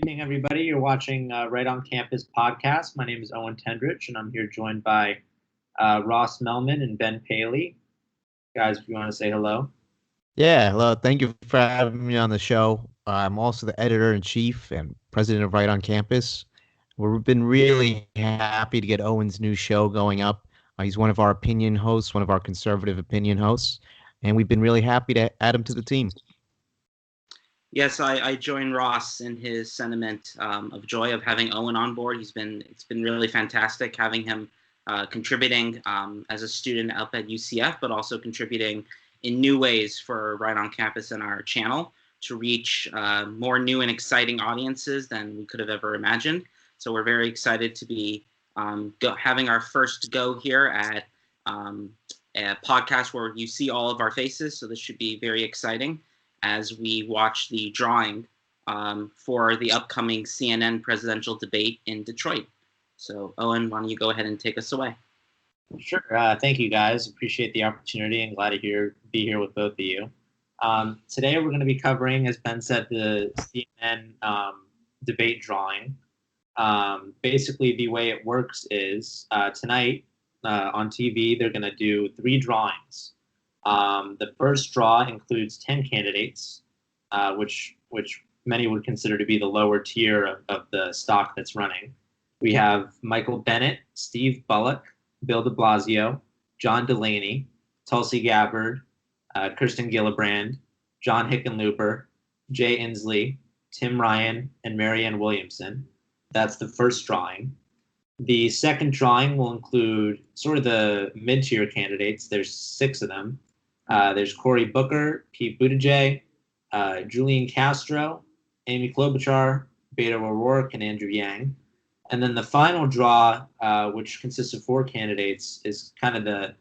Evening, everybody. You're watching Right on Campus podcast. My name is Owen Tendrich, and I'm here joined by Ross Mellman and Ben Paley. Guys, if you want to say hello. Yeah, hello. Thank you for having me on the show. I'm also the editor-in-chief and president of Right on Campus. We've been really happy to get Owen's new show going up. He's one of our opinion hosts, one of our conservative opinion hosts, and we've been really happy to add him to the team. Yes, I join Ross in his sentiment of joy of having Owen on board. It's been really fantastic having him contributing as a student up at UCF, but also contributing in new ways for Right on Campus and our channel to reach more new and exciting audiences than we could have ever imagined. So we're very excited to be having our first go here at a podcast where you see all of our faces. So this should be very exciting as we watch the drawing for the upcoming CNN presidential debate in Detroit. So, Owen, why don't you go ahead and take us away? Sure. Thank you, guys. Appreciate the opportunity and glad to be here with both of you. Today, we're going to be covering, as Ben said, the CNN debate drawing. Basically, the way it works is tonight on TV, they're going to do 3 drawings. The first draw includes 10 candidates, which many would consider to be the lower tier of the stock that's running. We have Michael Bennet, Steve Bullock, Bill de Blasio, John Delaney, Tulsi Gabbard, Kirsten Gillibrand, John Hickenlooper, Jay Inslee, Tim Ryan, and Marianne Williamson. That's the first drawing. The second drawing will include sort of the mid-tier candidates. There's 6 of them. There's Cory Booker, Pete Buttigieg, Julian Castro, Amy Klobuchar, Beto O'Rourke, and Andrew Yang. And then the final draw, which consists of 4 candidates, is kind of the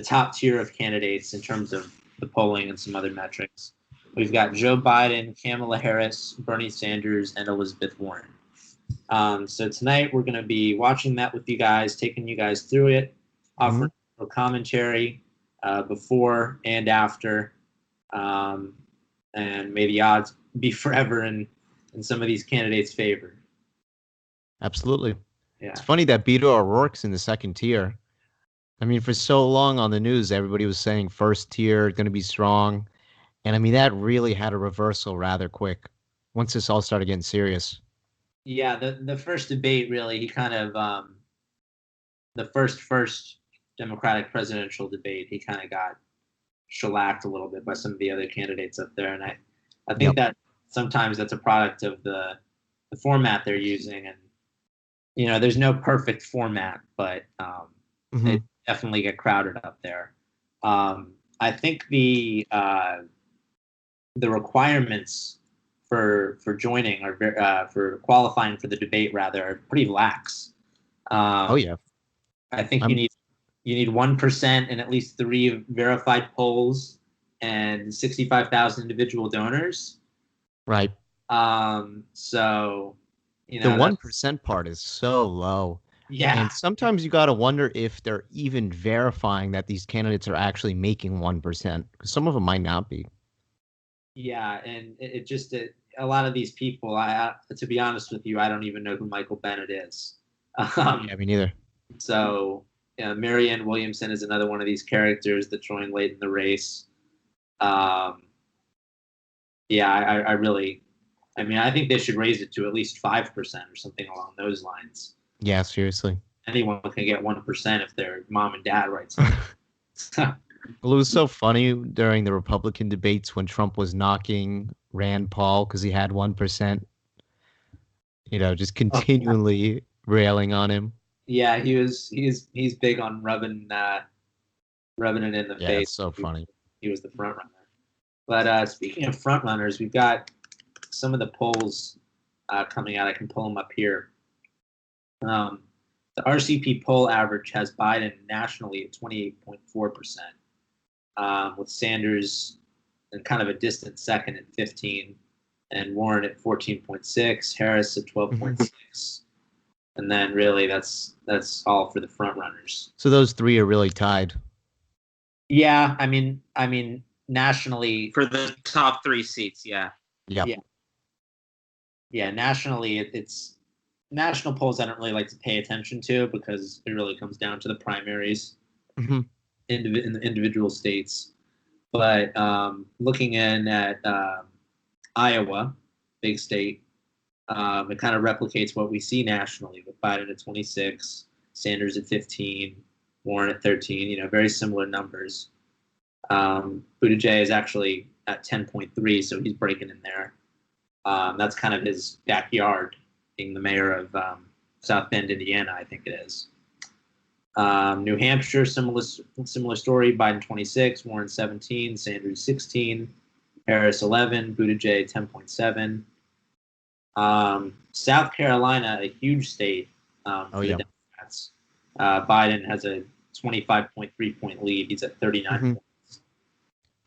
top tier of candidates in terms of the polling and some other metrics. We've got Joe Biden, Kamala Harris, Bernie Sanders, and Elizabeth Warren. So tonight we're going to be watching that with you guys, taking you guys through it, offering a commentary before and after, and may the odds be forever in some of these candidates' favor. Absolutely. Yeah. It's funny that Beto O'Rourke's in the second tier. I mean, for so long on the news, everybody was saying first tier, going to be strong. And I mean, that really had a reversal rather quick once this all started getting serious. Yeah, the first debate, really, he kind of, the first Democratic presidential debate, he kind of got shellacked a little bit by some of the other candidates up there. And I think that sometimes that's a product of the format they're using. And, you know, there's no perfect format, but they definitely get crowded up there. I think the requirements for joining or for qualifying for the debate rather are pretty lax. I think you need 1% in at least 3 verified polls and 65,000 individual donors. Right. So, you know, the 1% part is so low. Yeah. And sometimes you got to wonder if they're even verifying that these candidates are actually making 1%, because some of them might not be. Yeah, and it just a lot of these people, to be honest with you, I don't even know who Michael Bennet is. Yeah, me neither. So, Marianne Williamson is another one of these characters that joined late in the race. I think they should raise it to at least 5% or something along those lines. Yeah, seriously. Anyone can get 1% if their mom and dad write something. Well, it was so funny during the Republican debates when Trump was knocking Rand Paul because he had 1%. You know, just continually railing on him. Yeah, he's big on rubbing it in the face. Yeah, it's so funny. He was the front runner. But speaking of front runners, we've got some of the polls coming out. I can pull them up here. The RCP poll average has Biden nationally at 28.4%, with Sanders in kind of a distant second at 15%, and Warren at 14.6%, Harris at 12.6%. And then really that's all for the front runners. So those 3 are really tied. Yeah, I mean nationally for the top 3 seats, yeah. Yeah. yeah, nationally, it's national polls I don't really like to pay attention to because it really comes down to the primaries Hmm. in the individual states. But looking in at Iowa, big state, it kind of replicates what we see nationally with Biden at 26, Sanders at 15, Warren at 13. Very similar numbers. Buttigieg is actually at 10.3, so he's breaking in there. That's kind of his backyard, being the mayor of South Bend, Indiana, I think it is. New Hampshire, similar story. Biden 26, Warren 17, Sanders 16, Harris 11, Buttigieg 10.7. South Carolina, a huge state for the Democrats. Biden has a 25.3 point lead. He's at 39 points.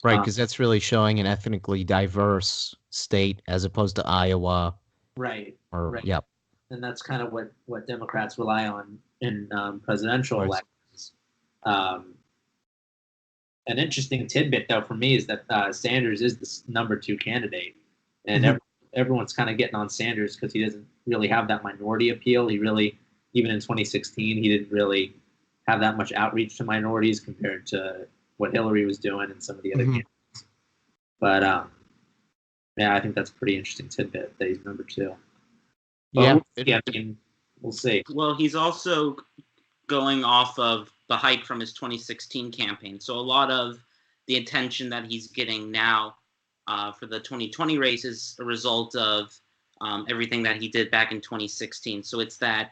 Right, because that's really showing an ethnically diverse state as opposed to Iowa. Right. Yep. And that's kind of what Democrats rely on in presidential elections. An interesting tidbit, though, for me is that Sanders is the number 2 candidate, and everyone's kind of getting on Sanders because he doesn't really have that minority appeal. He really, even in 2016, he didn't really have that much outreach to minorities compared to what Hillary was doing and some of the other candidates. But yeah, I think that's a pretty interesting tidbit that he's number 2. Yeah, we'll see. Well, he's also going off of the hype from his 2016 campaign. So a lot of the attention that he's getting now for the 2020 race is a result of everything that he did back in 2016. So it's that,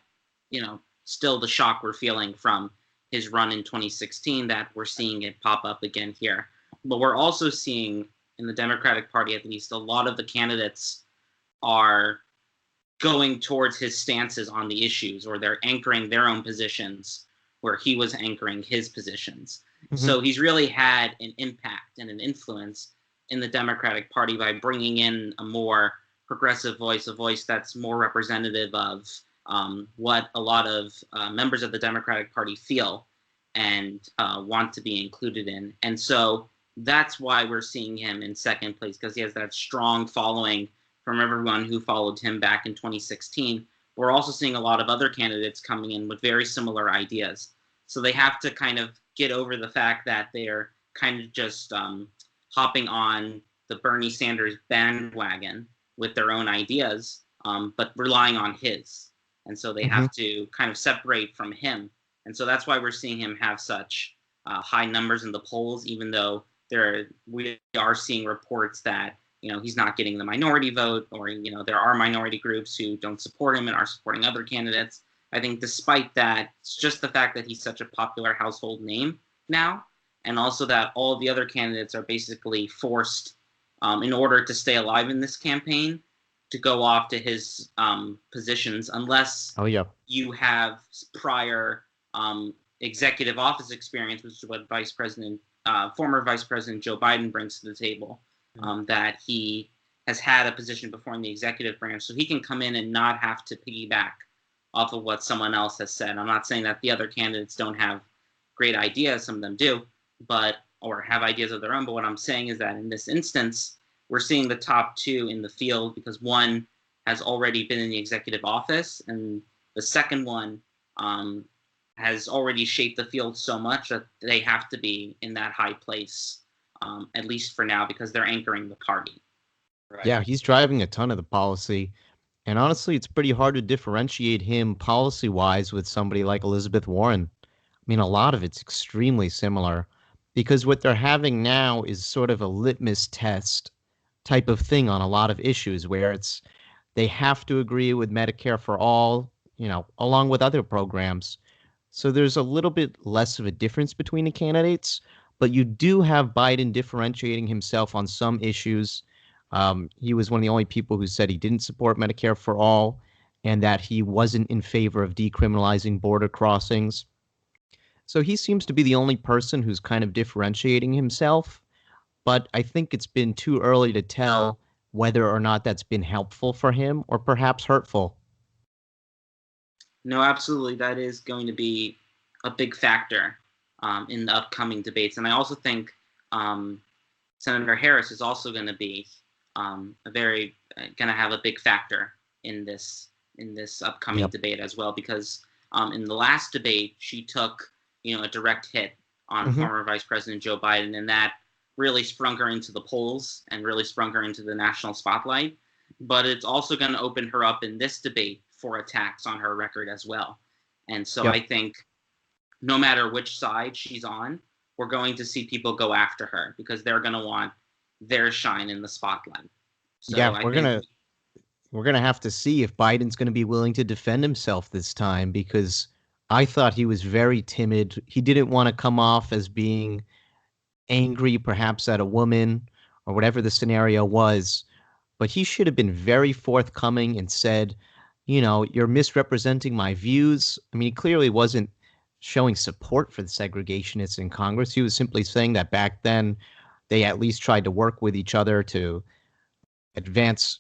still the shock we're feeling from his run in 2016 that we're seeing it pop up again here. But we're also seeing, in the Democratic Party at least, a lot of the candidates are going towards his stances on the issues, or they're anchoring their own positions where he was anchoring his positions. So he's really had an impact and an influence in the Democratic Party by bringing in a more progressive voice, a voice that's more representative of what a lot of members of the Democratic Party feel and want to be included in. And so that's why we're seeing him in second place, because he has that strong following from everyone who followed him back in 2016. We're also seeing a lot of other candidates coming in with very similar ideas. So they have to kind of get over the fact that they're kind of just hopping on the Bernie Sanders bandwagon with their own ideas, but relying on his. And so they have to kind of separate from him. And so that's why we're seeing him have such high numbers in the polls, even though we are seeing reports that he's not getting the minority vote, or there are minority groups who don't support him and are supporting other candidates. I think despite that, it's just the fact that he's such a popular household name now, and also that all the other candidates are basically forced, in order to stay alive in this campaign, to go off to his positions, unless you have prior executive office experience, which is what former Vice President Joe Biden brings to the table. That he has had a position before in the executive branch, so he can come in and not have to piggyback off of what someone else has said. I'm not saying that the other candidates don't have great ideas, some of them do, or have ideas of their own, but what I'm saying is that in this instance, we're seeing the top 2 in the field because one has already been in the executive office, and the second one has already shaped the field so much that they have to be in that high place. At least for now, because they're anchoring the party. Right. Yeah, he's driving a ton of the policy. And honestly, it's pretty hard to differentiate him policy-wise with somebody like Elizabeth Warren. I mean, a lot of it's extremely similar because what they're having now is sort of a litmus test type of thing on a lot of issues where they have to agree with Medicare for all, along with other programs. So there's a little bit less of a difference between the candidates. But you do have Biden differentiating himself on some issues. He was one of the only people who said he didn't support Medicare for all and that he wasn't in favor of decriminalizing border crossings. So he seems to be the only person who's kind of differentiating himself. But I think it's been too early to tell whether or not that's been helpful for him or perhaps hurtful. No, absolutely. That is going to be a big factor in the upcoming debates. And I also think Senator Harris is also going to be going to have a big factor in this upcoming debate as well, because in the last debate she took a direct hit on former Vice President Joe Biden, and that really sprung her into the polls and really sprung her into the national spotlight. But it's also going to open her up in this debate for attacks on her record as well. And so I think no matter which side she's on, we're going to see people go after her because they're going to want their shine in the spotlight. So we're gonna have to see if Biden's going to be willing to defend himself this time, because I thought he was very timid. He didn't want to come off as being angry, perhaps at a woman or whatever the scenario was, but he should have been very forthcoming and said, you're misrepresenting my views. I mean, he clearly wasn't showing support for the segregationists in Congress. He was simply saying that back then they at least tried to work with each other to advance,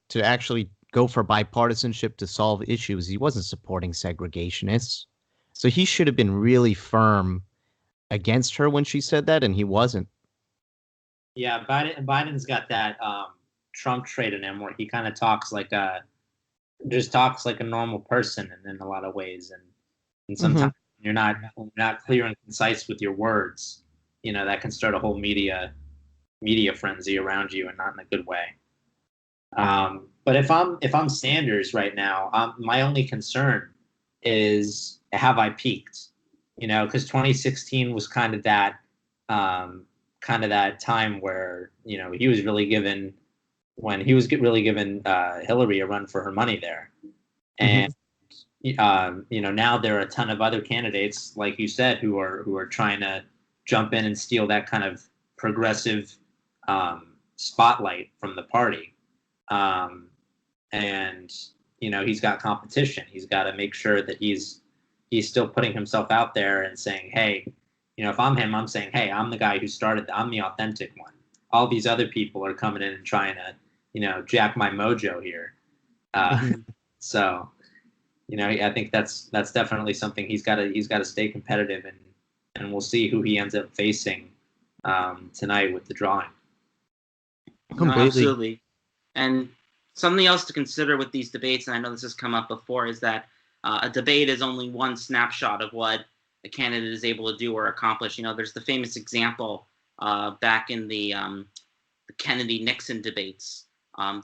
to actually go for bipartisanship to solve issues. He wasn't supporting segregationists. So he should have been really firm against her when she said that, and he wasn't. Yeah, Biden's got that Trump trait in him where he kind of talks like a normal person in a lot of ways, and sometimes you're not clear and concise with your words. That can start a whole media frenzy around you, and not in a good way. But if I'm Sanders right now, my only concern is, have I peaked? Because 2016 was kind of that time where he was really given Hillary a run for her money there, and now there are a ton of other candidates, like you said, who are trying to jump in and steal that kind of progressive spotlight from the party. And he's got competition. He's got to make sure that he's still putting himself out there and saying, hey, if I'm him, I'm saying, hey, I'm the guy who started. I'm the authentic one. All these other people are coming in and trying to, jack my mojo here. So, I think that's definitely something he's got to stay competitive, and we'll see who he ends up facing tonight with the drawing. No, absolutely. And something else to consider with these debates, and I know this has come up before, is that a debate is only one snapshot of what a candidate is able to do or accomplish. There's the famous example back in the Kennedy-Nixon debates,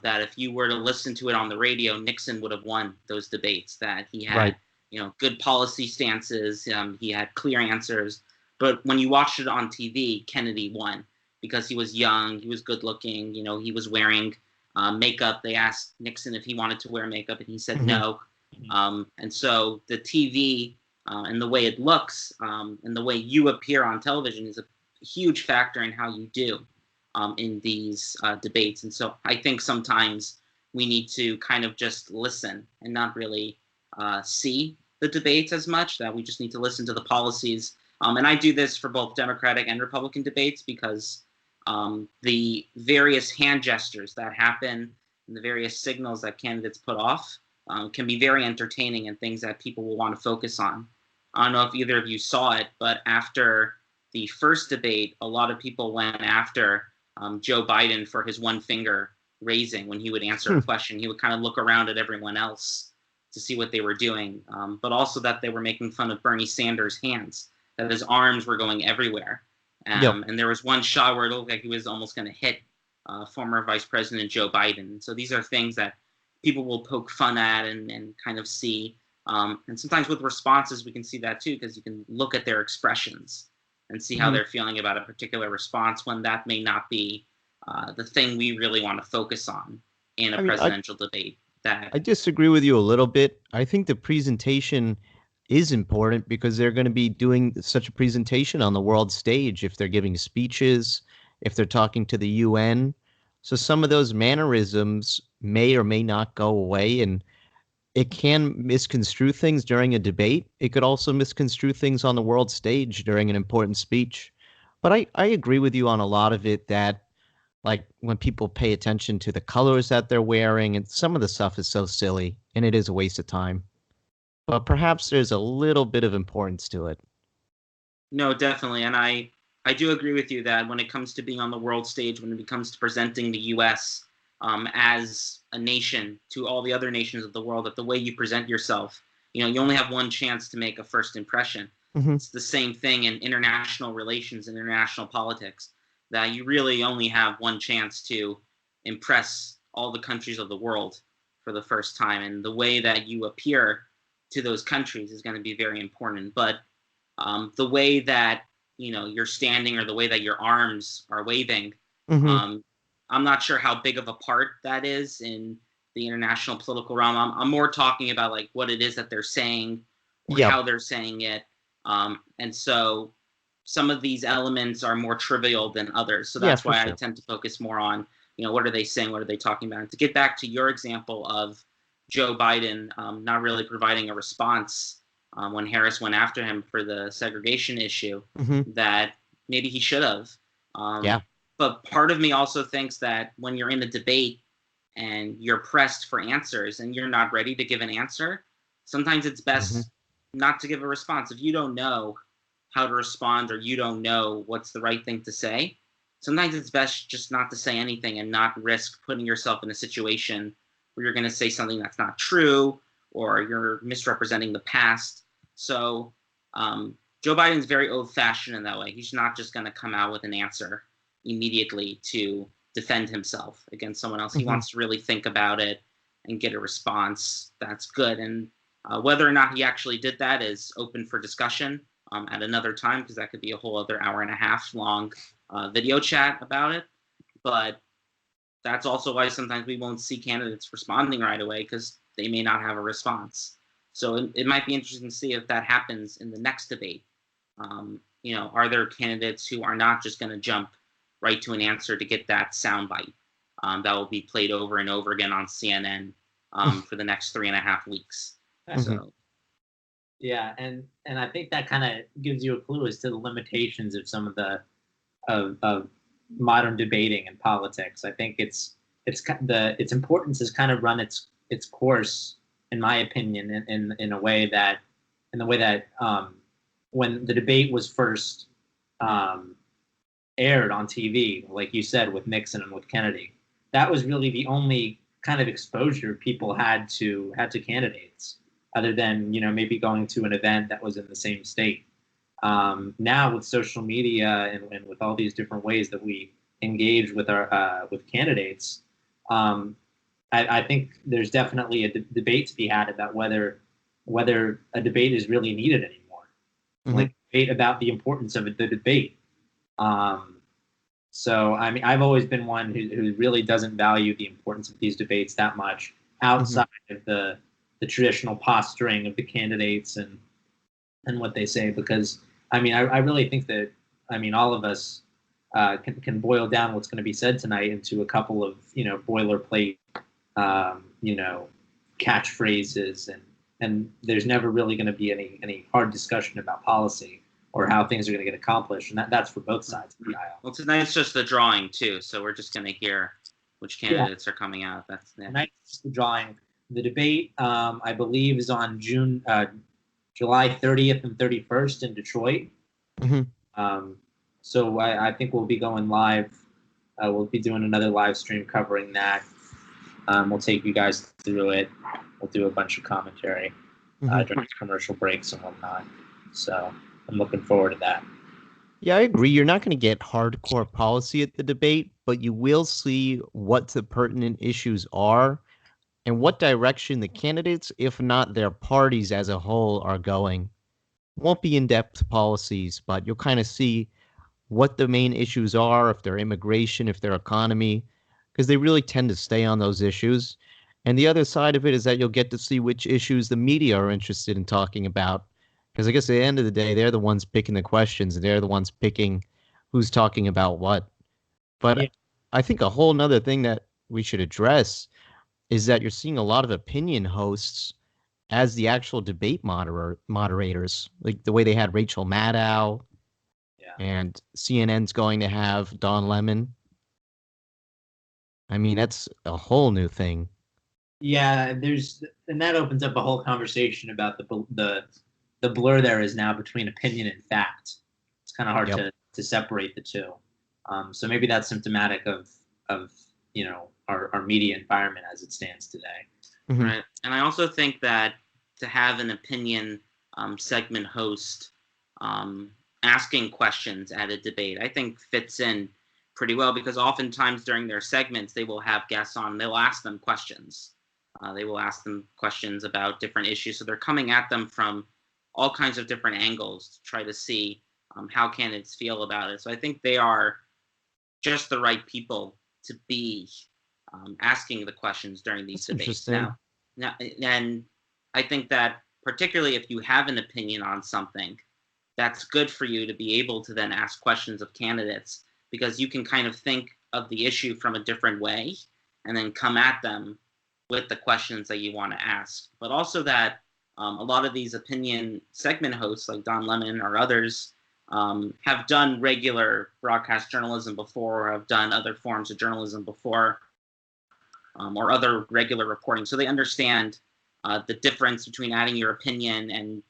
that if you were to listen to it on the radio, Nixon would have won those debates, that he had good policy stances, he had clear answers. But when you watched it on TV, Kennedy won because he was young, he was good looking, he was wearing makeup. They asked Nixon if he wanted to wear makeup, and he said no. And so the TV and the way it looks and the way you appear on television is a huge factor in how you do in these debates. And so I think sometimes we need to kind of just listen and not really see the debates as much, that we just need to listen to the policies. And I do this for both Democratic and Republican debates because the various hand gestures that happen and the various signals that candidates put off can be very entertaining and things that people will want to focus on. I don't know if either of you saw it, but after the first debate, a lot of people went after Joe Biden for his one finger raising when he would answer a question. He would kind of look around at everyone else to see what they were doing, but also that they were making fun of Bernie Sanders' hands, that his arms were going everywhere. And there was one shot where it looked like he was almost going to hit former Vice President Joe Biden. So these are things that people will poke fun at and kind of see. And sometimes with responses, we can see that too, because you can look at their expressions and see how they're feeling about a particular response when that may not be the thing we really want to focus on in a presidential debate. I disagree with you a little bit. I think the presentation is important because they're going to be doing such a presentation on the world stage if they're giving speeches, if they're talking to the UN. So some of those mannerisms may or may not go away, and it can misconstrue things during a debate. It could also misconstrue things on the world stage during an important speech. But I agree with you on a lot of it, that like when people pay attention to the colors that they're wearing, and some of the stuff is so silly and it is a waste of time. But perhaps there's a little bit of importance to it. No, definitely. And I do agree with you that when it comes to being on the world stage, when it comes to presenting the U.S., as a nation to all the other nations of the world, that the way you present yourself, you only have one chance to make a first impression. Mm-hmm. It's the same thing in international relations and international politics, that you really only have one chance to impress all the countries of the world for the first time. And the way that you appear to those countries is going to be very important. But the way that you're standing, or the way that your arms are waving, Mm-hmm. I'm not sure how big of a part that is in the international political realm. I'm more talking about like what it is that they're saying, or Yep. how they're saying it. And so some of these elements are more trivial than others. So that's why I tend to focus more on, what are they saying? What are they talking about? And to get back to your example of Joe Biden not really providing a response when Harris went after him for the segregation issue, Mm-hmm. that maybe he should have. Yeah. But part of me also thinks that when you're in a debate and you're pressed for answers and you're not ready to give an answer, sometimes it's best not to give a response. If you don't know how to respond, or you don't know what's the right thing to say, sometimes it's best just not to say anything and not risk putting yourself in a situation where you're going to say something that's not true, or you're misrepresenting the past. So Joe Biden's very old-fashioned in that way. He's not just going to come out with an answer immediately to defend himself against someone else. He wants to really think about it and get a response that's good. And whether or not he actually did that is open for discussion at another time, because that could be a whole other hour and a half long video chat about it. But that's also why sometimes we won't see candidates responding right away, because they may not have a response. So it might be interesting to see if that happens in the next debate. Are there candidates who are not just going to jump right to an answer to get that soundbite that will be played over and over again on CNN for the next 3.5 weeks? So, yeah, and I think that kind of gives you a clue as to the limitations of some of the of modern debating and politics. I think its importance has kind of run its course, in my opinion, in a way that when the debate was first aired on TV, like you said, with Nixon and with Kennedy, that was really the only kind of exposure people had to candidates, other than maybe going to an event that was in the same state. Now with social media and with all these different ways that we engage with our with candidates, I think there's definitely a debate to be had about whether a debate is really needed anymore. Like debate about the importance of the debate. So I mean, I've always been one who really doesn't value the importance of these debates that much outside of the traditional posturing of the candidates and what they say, because I mean, I really think that all of us can boil down what's going to be said tonight into a couple of boilerplate catchphrases, and there's never really going to be any hard discussion about policy or how things are going to get accomplished, and that's for both sides of the aisle. Well, tonight's just the drawing too, so we're just going to hear which candidates are coming out. Tonight's just the drawing. The debate, I believe, is on July 30th and 31st in Detroit. So I think we'll be going live. We'll be doing another live stream covering that. We'll take you guys through it. We'll do a bunch of commentary during commercial breaks and whatnot. So I'm looking forward to that. Yeah, I agree. You're not going to get hardcore policy at the debate, but you will see what the pertinent issues are and what direction the candidates, if not their parties as a whole, are going. It won't be in-depth policies, but you'll kind of see what the main issues are, if they're immigration, if they're economy, because they really tend to stay on those issues. And the other side of it is that you'll get to see which issues the media are interested in talking about. Because I guess at the end of the day, they're the ones picking the questions, and they're the ones picking who's talking about what. But I think a whole nother thing that we should address is that you're seeing a lot of opinion hosts as the actual debate moderators, like the way they had Rachel Maddow, and CNN's going to have Don Lemon. I mean, that's a whole new thing. Yeah, and that opens up a whole conversation about the blur there is now between opinion and fact. It's kind of hard to separate the two. So maybe that's symptomatic of our media environment as it stands today. Mhm. Right. And I also think that to have an opinion segment host asking questions at a debate, I think fits in pretty well, because oftentimes during their segments, they will have guests on, they'll ask them questions. They will ask them questions about different issues. So they're coming at them from all kinds of different angles to try to see how candidates feel about it. So I think they are just the right people to be asking the questions during these That's debates. interesting. And I think that particularly if you have an opinion on something, that's good for you to be able to then ask questions of candidates, because you can kind of think of the issue from a different way and then come at them with the questions that you want to ask. But also that a lot of these opinion segment hosts like Don Lemon or others have done regular broadcast journalism before, or have done other forms of journalism before, or other regular reporting. So they understand the difference between adding your opinion and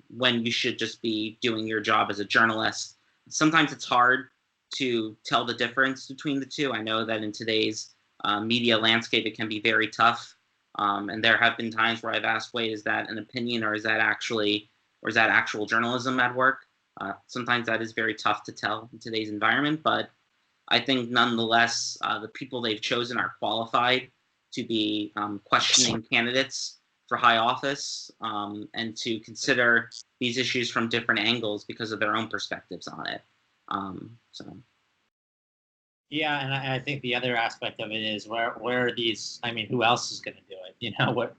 when you should just be doing your job as a journalist. Sometimes it's hard to tell the difference between the two. I know that in today's media landscape, it can be very tough. And there have been times where I've asked, wait, is that an opinion, or is that actual journalism at work? Sometimes that is very tough to tell in today's environment, but I think nonetheless, the people they've chosen are qualified to be questioning candidates for high office, and to consider these issues from different angles because of their own perspectives on it. So. Yeah, and I think the other aspect of it is where are these? I mean, who else is going to do it? You know what?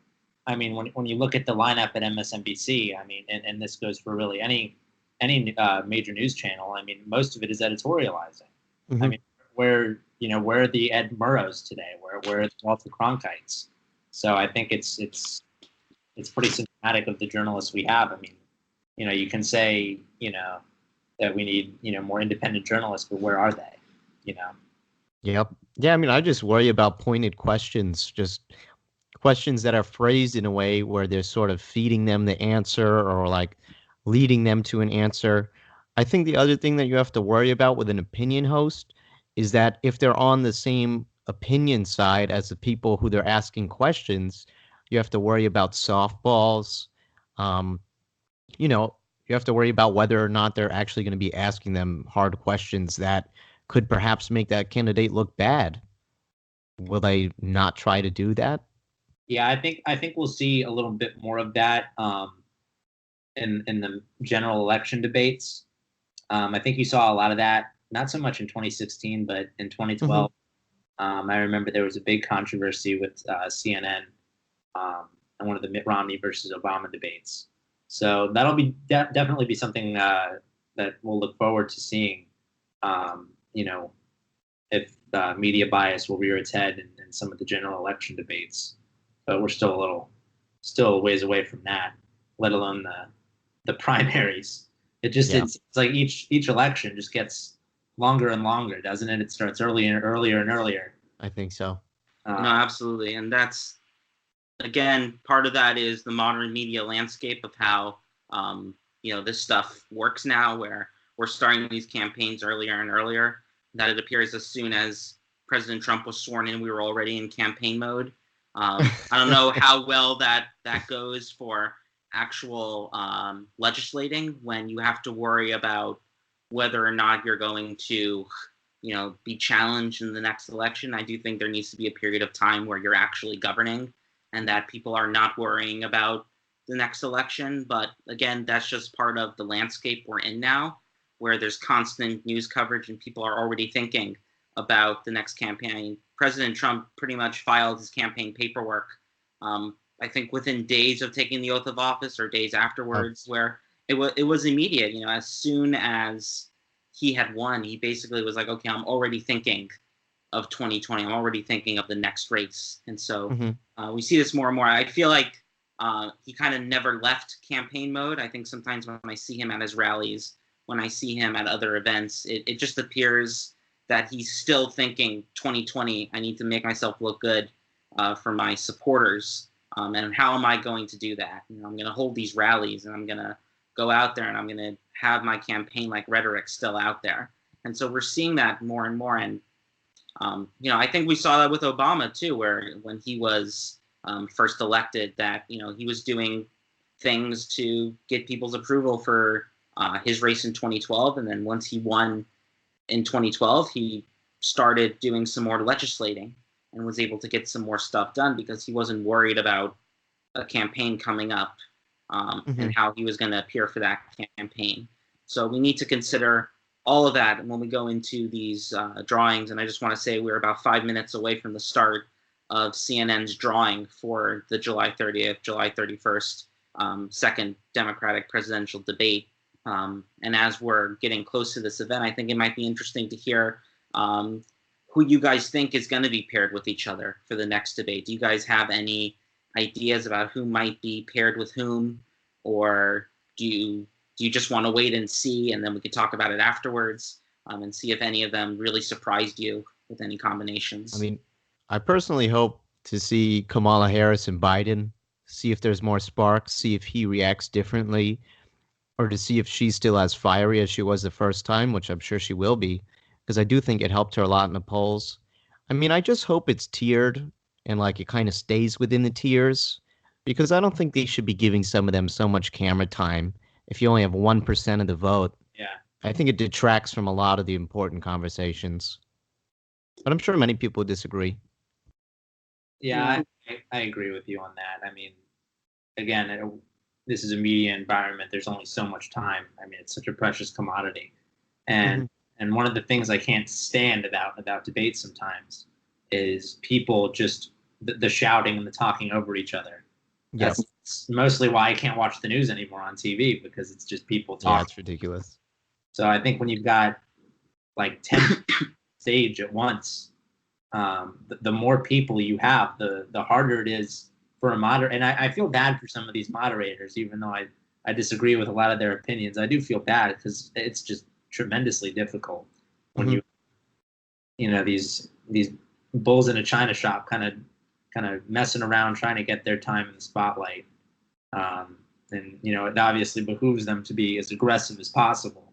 I mean, when you look at the lineup at MSNBC, I mean, and this goes for really any major news channel. I mean, most of it is editorializing. Mhm. I mean, where are the Ed Murrows today? Where are the Walter Cronkites? So I think it's pretty symptomatic of the journalists we have. I mean, you can say that we need more independent journalists, but where are they? Yep. Yeah, I mean, I just worry about pointed questions, just questions that are phrased in a way where they're sort of feeding them the answer, or like leading them to an answer. I think the other thing that you have to worry about with an opinion host is that if they're on the same opinion side as the people who they're asking questions, you have to worry about softballs. Um, you know, you have to worry about whether or not they're actually going to be asking them hard questions that could perhaps make that candidate look bad. Will they not try to do that? Yeah, I think we'll see a little bit more of that in the general election debates. I think you saw a lot of that, not so much in 2016, but in 2012. I remember there was a big controversy with CNN and one of the Mitt Romney versus Obama debates. So that'll be definitely be something that we'll look forward to seeing. You know, if media bias will rear its head in some of the general election debates, but we're still a ways away from that, let alone the primaries. Yeah, It's like each election just gets longer and longer, doesn't it? It starts earlier and earlier and earlier. I think so. No, absolutely. And that's, again, part of that is the modern media landscape of how, this stuff works now, where we're starting these campaigns earlier and earlier. That it appears as soon as President Trump was sworn in, we were already in campaign mode. I don't know how well that goes for actual legislating, when you have to worry about whether or not you're going to be challenged in the next election. I do think there needs to be a period of time where you're actually governing, and that people are not worrying about the next election. But again, that's just part of the landscape we're in now, where there's constant news coverage and people are already thinking about the next campaign. President Trump pretty much filed his campaign paperwork, I think within days of taking the oath of office, or days afterwards, where it was immediate. As soon as he had won, he basically was like, okay, I'm already thinking of 2020. I'm already thinking of the next race. And so we see this more and more. I feel like he kind of never left campaign mode. I think sometimes when I see him at his rallies, when I see him at other events, it just appears that he's still thinking 2020, I need to make myself look good for my supporters. And how am I going to do that? I'm going to hold these rallies, and I'm going to go out there, and I'm going to have my campaign like rhetoric still out there. And so we're seeing that more and more. And I think we saw that with Obama too, where when he was first elected, that he was doing things to get people's approval for his race in 2012, and then once he won in 2012, he started doing some more legislating and was able to get some more stuff done because he wasn't worried about a campaign coming up and how he was going to appear for that campaign. So we need to consider all of that when we go into these drawings. And I just want to say we're about 5 minutes away from the start of CNN's drawing for the July 30th, July 31st, second Democratic presidential debate. And as we're getting close to this event, I think it might be interesting to hear who you guys think is going to be paired with each other for the next debate. Do you guys have any ideas about who might be paired with whom, or do you just want to wait and see, and then we could talk about it afterwards and see if any of them really surprised you with any combinations? I mean, I personally hope to see Kamala Harris and Biden, see if there's more sparks, see if he reacts differently, or to see if she's still as fiery as she was the first time, which I'm sure she will be, because I do think it helped her a lot in the polls. I mean, I just hope it's tiered and like it kind of stays within the tiers, because I don't think they should be giving some of them so much camera time if you only have 1% of the vote. Yeah. I think it detracts from a lot of the important conversations. But I'm sure many people disagree. Yeah, I agree with you on that. I mean, again, this is a media environment. There's only so much time. I mean, it's such a precious commodity. And and one of the things I can't stand about debates sometimes is people just the shouting and the talking over each other. That's mostly why I can't watch the news anymore on TV, because it's just people talking. Yeah, it's ridiculous. So I think when you've got like 10 stage at once, the more people you have, the harder it is for a moderator. And I feel bad for some of these moderators, even though I disagree with a lot of their opinions. I do feel bad because it's just tremendously difficult when these bulls in a china shop kind of messing around trying to get their time in the spotlight. And it obviously behooves them to be as aggressive as possible.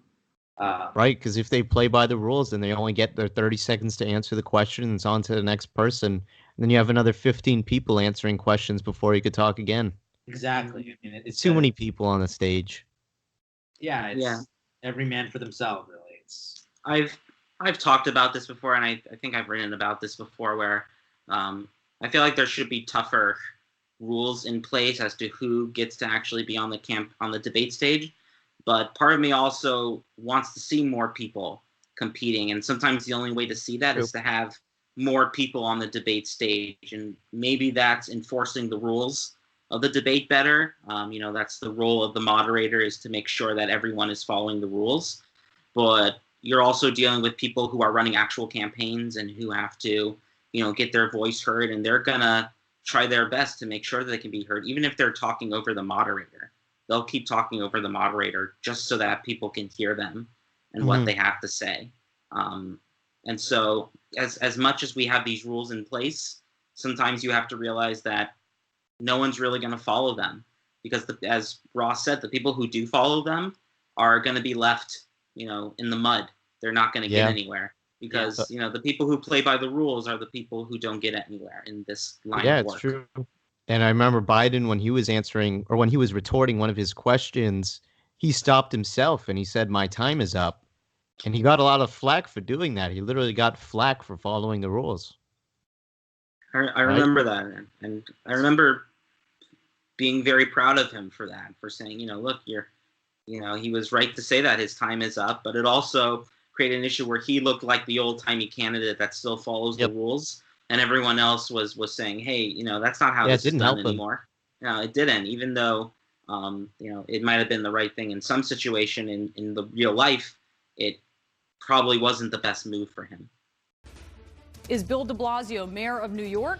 Right, because if they play by the rules, then they only get their 30 seconds to answer the question, and it's on to the next person. And then you have another 15 people answering questions before you could talk again. Exactly. I mean, it's too many people on the stage. Yeah, it's every man for themselves, really. I've talked about this before, and I think I've written about this before, where I feel like there should be tougher rules in place as to who gets to actually be on the debate stage. But part of me also wants to see more people competing, and sometimes the only way to see that is to have more people on the debate stage, and maybe that's enforcing the rules of the debate better. That's the role of the moderator, is to make sure that everyone is following the rules. But you're also dealing with people who are running actual campaigns and who have to, get their voice heard, and they're gonna try their best to make sure that they can be heard, even if they're talking over the moderator. They'll keep talking over the moderator just so that people can hear them and what they have to say. And so as much as we have these rules in place, sometimes you have to realize that no one's really going to follow them, because as Ross said, the people who do follow them are going to be left, in the mud. They're not going to get anywhere, because, the people who play by the rules are the people who don't get anywhere in this line of work. Yeah, it's true. And I remember Biden, when he was answering, or when he was retorting one of his questions, he stopped himself and he said, "My time is up." And he got a lot of flack for doing that. He literally got flack for following the rules. I remember that. And I remember being very proud of him for that, for saying, look, he was right to say that his time is up, but it also created an issue where he looked like the old-timey candidate that still follows the rules. And everyone else was saying, hey, that's not how this is done anymore. No, it didn't, even though, it might have been the right thing in some situation. In the real life, it probably wasn't the best move for him. Is Bill de Blasio mayor of New York?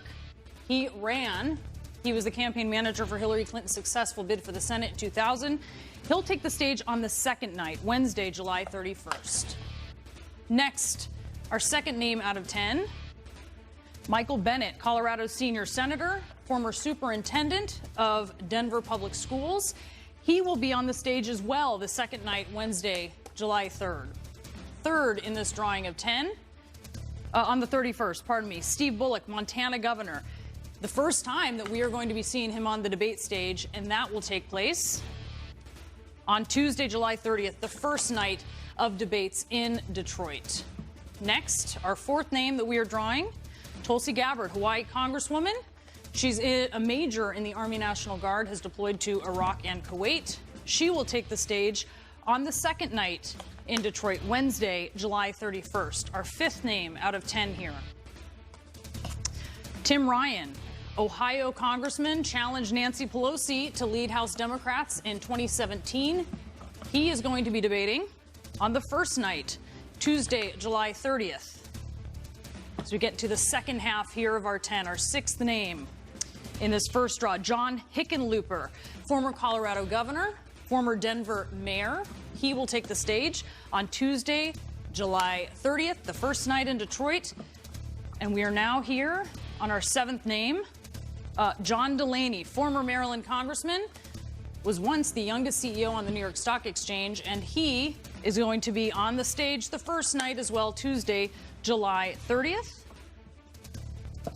He ran. He was the campaign manager for Hillary Clinton's successful bid for the Senate in 2000. He'll take the stage on the second night, Wednesday, July 31st. Next, our second name out of 10. Michael Bennet, Colorado's senior senator, former superintendent of Denver Public Schools. He will be on the stage as well the second night, Wednesday, July 3rd. Third in this drawing of 10, On the 31st, pardon me. Steve Bullock, Montana governor. The first time that we are going to be seeing him on the debate stage, and that will take place on Tuesday, July 30th, the first night of debates in Detroit. Next, our fourth name that we are drawing, Tulsi Gabbard, Hawaii Congresswoman. She's a major in the Army National Guard, has deployed to Iraq and Kuwait. She will take the stage on the second night in Detroit, Wednesday, July 31st. Our fifth name out of 10 here. Tim Ryan, Ohio Congressman, challenged Nancy Pelosi to lead House Democrats in 2017. He is going to be debating on the first night, Tuesday, July 30th. As we get to the second half here of our 10, our sixth name in this first draw, John Hickenlooper, former Colorado governor, former Denver mayor. He will take the stage on Tuesday, July 30th, the first night in Detroit. And we are now here on our seventh name, John Delaney, former Maryland congressman, was once the youngest CEO on the New York Stock Exchange, and he is going to be on the stage the first night as well, Tuesday, July 30th.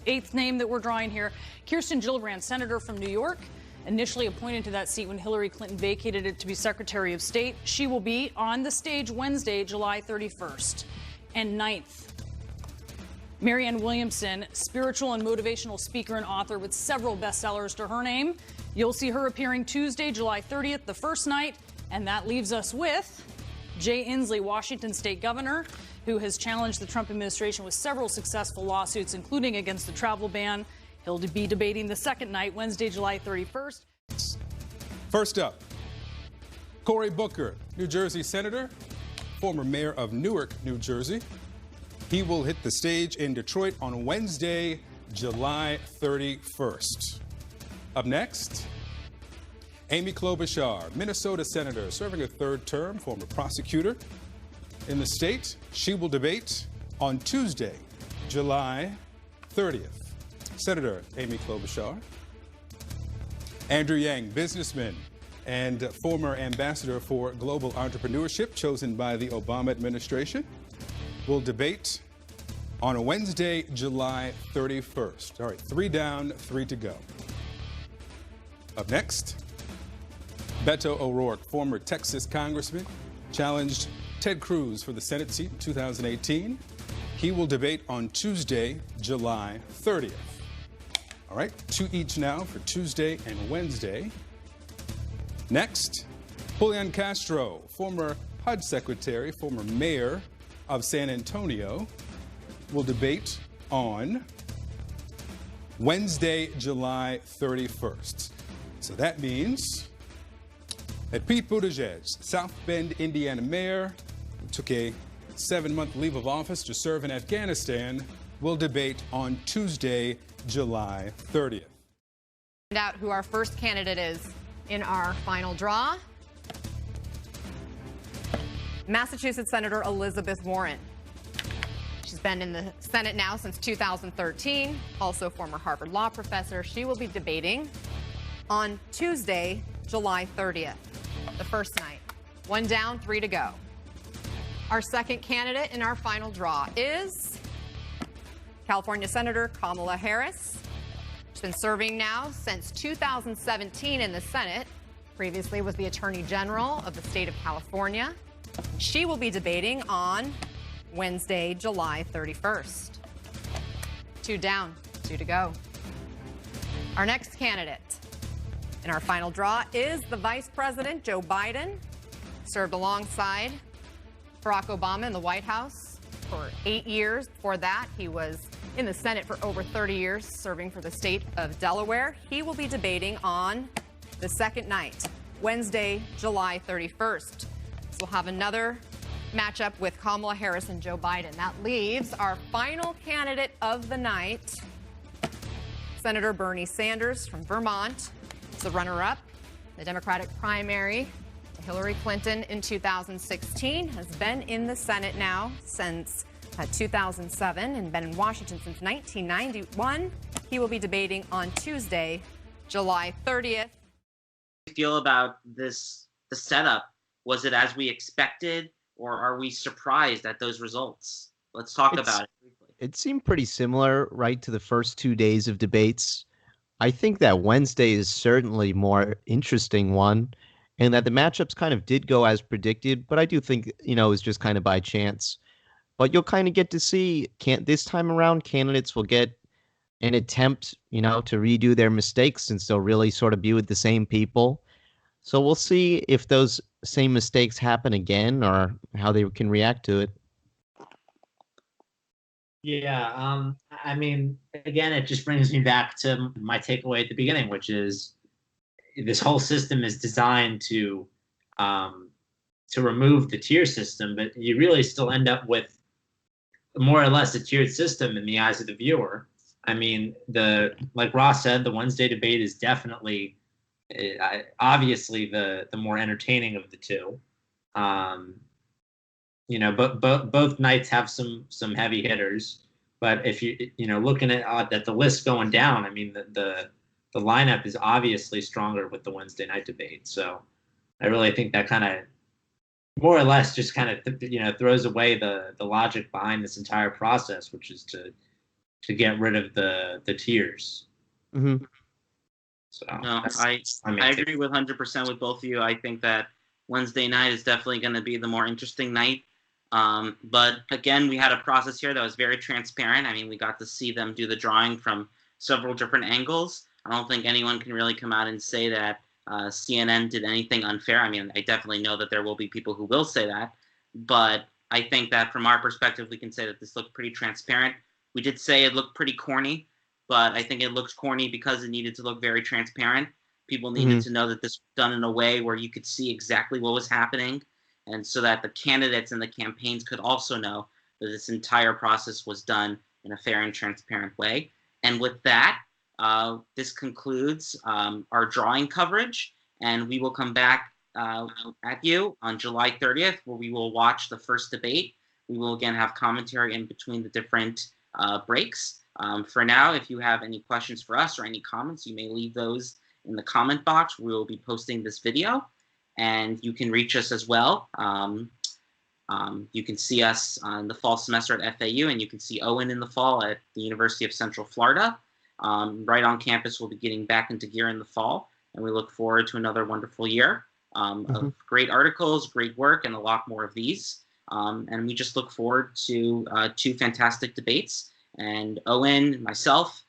Eighth name that we're drawing here, Kirsten Gillibrand, senator from New York, initially appointed to that seat when Hillary Clinton vacated it to be Secretary of State. She will be on the stage Wednesday, July 31st. And ninth, Marianne Williamson, spiritual and motivational speaker and author with several bestsellers to her name. You'll see her appearing Tuesday, July 30th, the first night. And that leaves us with Jay Inslee, Washington State Governor, who has challenged the Trump administration with several successful lawsuits, including against the travel ban. He'll be debating the second night, Wednesday, July 31st. First up, Cory Booker, New Jersey Senator, former mayor of Newark, New Jersey. He will hit the stage in Detroit on Wednesday, July 31st. Up next, Amy Klobuchar, Minnesota Senator, serving a third term, former prosecutor in the state. She will debate on Tuesday, July 30th. Senator Amy Klobuchar. Andrew Yang, businessman and former ambassador for global entrepreneurship, chosen by the Obama administration, will debate on a Wednesday, July 31st. All right, 3 down, 3 to go. Up next, Beto O'Rourke, former Texas congressman, challenged Ted Cruz for the Senate seat in 2018. He will debate on Tuesday, July 30th. All right, 2 each now for Tuesday and Wednesday. Next, Julian Castro, former HUD secretary, former mayor of San Antonio, will debate on Wednesday, July 31st. So that means that Pete Buttigieg, South Bend, Indiana mayor, who took a 7-month leave of office to serve in Afghanistan, will debate on Tuesday, July 30th. Find out who our first candidate is in our final draw. Massachusetts Senator Elizabeth Warren. She's been in the Senate now since 2013, also former Harvard Law professor. She will be debating on Tuesday, July 30th, the first night. 1 down, 3 to go. Our second candidate in our final draw is California Senator Kamala Harris. She's been serving now since 2017 in the Senate. Previously was the Attorney General of the state of California. She will be debating on Wednesday, July 31st. 2 down, 2 to go. Our next candidate in our final draw is the Vice President, Joe Biden. Served alongside Barack Obama in the White House for 8 years. Before that, he was in the Senate for over 30 years, serving for the state of Delaware. He will be debating on the second night, Wednesday, July 31st. So we'll have another matchup with Kamala Harris and Joe Biden. That leaves our final candidate of the night, Senator Bernie Sanders from Vermont. It's the runner-up, the Democratic primary to Hillary Clinton in 2016, has been in the Senate now since 2007 and been in Washington since 1991. He will be debating on Tuesday, July 30th. Feel about this, the setup? Was it as we expected, or are we surprised at those results? Let's talk about it briefly. It seemed pretty similar, right, to the first 2 days of debates. I think that Wednesday is certainly more interesting one, and that the matchups kind of did go as predicted, but I do think, it was just kind of by chance. But you'll kind of get to see, can't this time around, candidates will get an attempt, to redo their mistakes since they'll really sort of be with the same people. So we'll see if those same mistakes happen again or how they can react to it. Yeah, I mean, again, it just brings me back to my takeaway at the beginning, which is this whole system is designed to remove the tier system, but you really still end up with more or less a tiered system in the eyes of the viewer. I mean, like Ross said, the Wednesday debate is definitely, obviously, the more entertaining of the two. But both nights have some heavy hitters. But if looking at the list going down, I mean, the lineup is obviously stronger with the Wednesday night debate. So I really think that kind of more or less just kind of throws away the logic behind this entire process, which is to get rid of the tiers. Mm-hmm. So no, I agree with 100% with both of you. I think that Wednesday night is definitely going to be the more interesting night. But again, we had a process here that was very transparent. I mean, we got to see them do the drawing from several different angles. I don't think anyone can really come out and say that CNN did anything unfair. I mean, I definitely know that there will be people who will say that. But I think that from our perspective, we can say that this looked pretty transparent. We did say it looked pretty corny, but I think it looked corny because it needed to look very transparent. People needed to know that this was done in a way where you could see exactly what was happening, and so that the candidates and the campaigns could also know that this entire process was done in a fair and transparent way. And with that, this concludes our drawing coverage, and we will come back at you on July 30th, where we will watch the first debate. We will again have commentary in between the different breaks. For now, if you have any questions for us or any comments, you may leave those in the comment box. We will be posting this video, and you can reach us as well. You can see us in the fall semester at FAU, and you can see Owen in the fall at the University of Central Florida. Right on campus, we'll be getting back into gear in the fall, and we look forward to another wonderful year of great articles, great work, and a lot more of these. And we just look forward to 2 fantastic debates. And Owen, myself,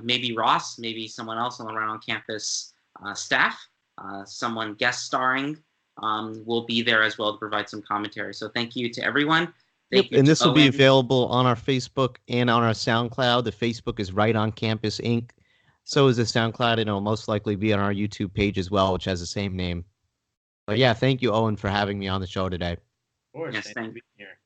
maybe Ross, maybe someone else on the Right on Campus staff, someone guest starring, will be there as well to provide some commentary. So thank you to everyone. Thank you. And this will Owen. be available on our Facebook and on our SoundCloud. The Facebook is Right on Campus Inc. So is the SoundCloud, and it'll most likely be on our YouTube page as well, which has the same name. But yeah, thank you, Owen, for having me on the show today. Of course. Yes, thank you. Here.